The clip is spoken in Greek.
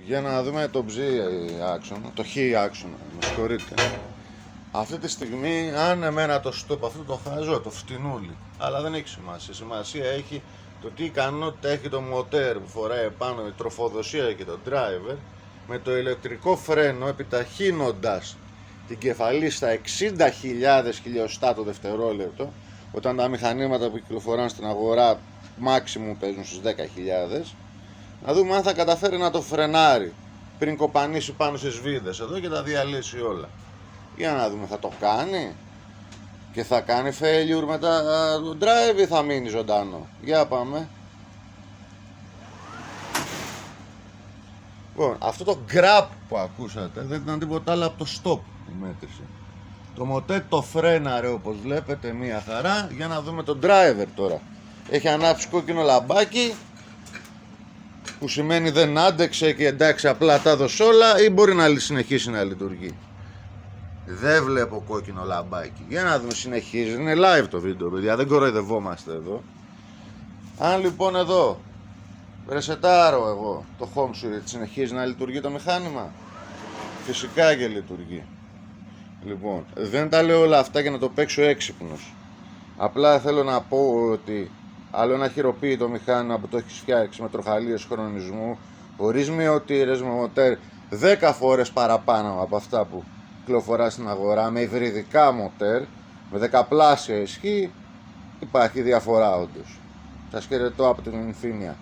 Για να δούμε το ψ άξονα, το χ άξονα, με συγχωρείτε. Αυτή τη στιγμή, αν εμένα το stop αυτό το χάζω, το φτηνούλι, αλλά δεν έχει σημασία. Σημασία έχει το τι ικανότητα έχει το μοτέρ που φοράει επάνω, η τροφοδοσία και το driver, με το ηλεκτρικό φρένο επιταχύνοντας την κεφαλή στα 60.000 χιλιοστά το δευτερόλεπτο, όταν τα μηχανήματα που κυκλοφοράνε στην αγορά maximum παίζουν στους 10.000. Να δούμε αν θα καταφέρει να το φρενάρει πριν κοπανίσει πάνω στις βίδες εδώ και τα διαλύσει όλα. Για να δούμε, θα το κάνει και θα κάνει failure μετά το drive ή θα μείνει ζωντανό. Για πάμε. Λοιπόν, αυτό το grab που ακούσατε δεν ήταν τίποτα άλλο από το stop η μέτρηση. Το μοτέ το φρέναρε όπως βλέπετε μία χαρά. Για να δούμε το driver τώρα. Έχει ανάψει κόκκινο λαμπάκι, που σημαίνει δεν άντεξε και εντάξει απλά τα έδωσε όλα, ή μπορεί να συνεχίσει να λειτουργεί. Δεν βλέπω κόκκινο λαμπάκι. Για να δούμε, συνεχίζει. Είναι live το βίντεο, παιδιά, δεν κοροϊδευόμαστε εδώ. Αν λοιπόν εδώ ρεσετάρω εγώ το home switch, συνεχίζει να λειτουργεί το μηχάνημα? Φυσικά και λειτουργεί. Λοιπόν, δεν τα λέω όλα αυτά για να το παίξω έξυπνος. Απλά θέλω να πω ότι άλλο ένα χειροποίητο μηχάνημα που το έχεις φτιάξει με τροχαλίες χρονισμού, χωρίς μειωτήρες, με μοτέρ 10 φορές παραπάνω από αυτά που κυκλοφορά στην αγορά, με υβριδικά μοτέρ, με δεκαπλάσια ισχύ, υπάρχει διαφορά όντως. Σας χαιρετώ από την Infinia.